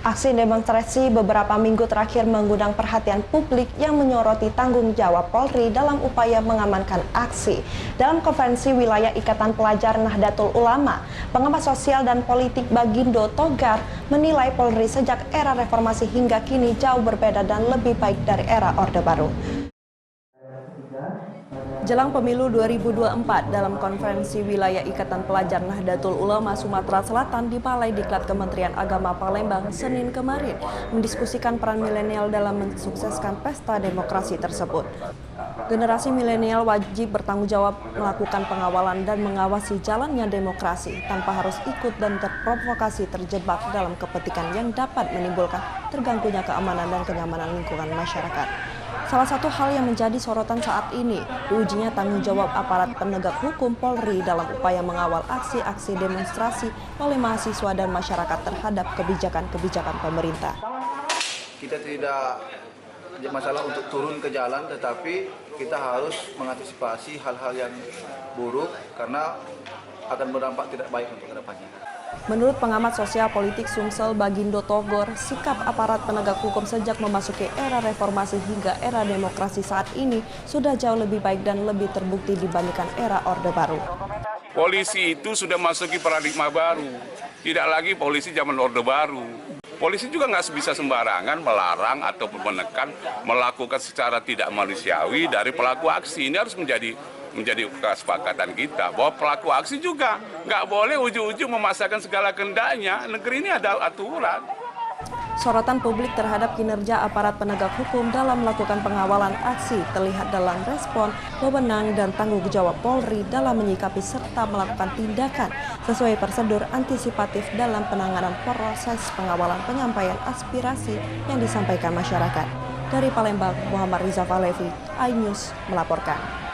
Aksi demonstrasi beberapa minggu terakhir mengundang perhatian publik yang menyoroti tanggung jawab Polri dalam upaya mengamankan aksi. Dalam konferensi wilayah Ikatan Pelajar Nahdlatul Ulama, pengamat sosial dan politik Bagindo Togar menilai Polri sejak era reformasi hingga kini jauh berbeda dan lebih baik dari era Orde Baru. Jelang pemilu 2024 dalam konferensi wilayah Ikatan Pelajar Nahdlatul Ulama Sumatera Selatan di Balai Diklat Kementerian Agama Palembang Senin kemarin mendiskusikan peran milenial dalam mensukseskan pesta demokrasi tersebut. Generasi milenial wajib bertanggung jawab melakukan pengawalan dan mengawasi jalannya demokrasi tanpa harus ikut dan terprovokasi terjebak dalam kepentingan yang dapat menimbulkan terganggunya keamanan dan kenyamanan lingkungan masyarakat. Salah satu hal yang menjadi sorotan saat ini diujinya tanggung jawab aparat penegak hukum Polri dalam upaya mengawal aksi-aksi demonstrasi oleh mahasiswa dan masyarakat terhadap kebijakan-kebijakan pemerintah. Kita tidak masalah untuk turun ke jalan, tetapi kita harus mengantisipasi hal-hal yang buruk karena akan berdampak tidak baik untuk kedepannya. Menurut pengamat sosial politik Sumsel Bagindo Togar, sikap aparat penegak hukum sejak memasuki era reformasi hingga era demokrasi saat ini sudah jauh lebih baik dan lebih terbukti dibandingkan era Orde Baru. Polisi itu sudah masuki paradigma baru, tidak lagi polisi zaman Orde Baru. Polisi juga nggak bisa sembarangan melarang ataupun menekan melakukan secara tidak manusiawi dari pelaku aksi. Ini harus menjadi kesepakatan kita bahwa pelaku aksi juga nggak boleh ujung-ujung memaksakan segala kehendaknya. Negeri ini ada aturan. Sorotan publik terhadap kinerja aparat penegak hukum dalam melakukan pengawalan aksi terlihat dalam respon, wewenang, dan tanggung jawab Polri dalam menyikapi serta melakukan tindakan sesuai prosedur antisipatif dalam penanganan proses pengawalan penyampaian aspirasi yang disampaikan masyarakat. Dari Palembang, Muhammad Rizal Falevi, iNews melaporkan.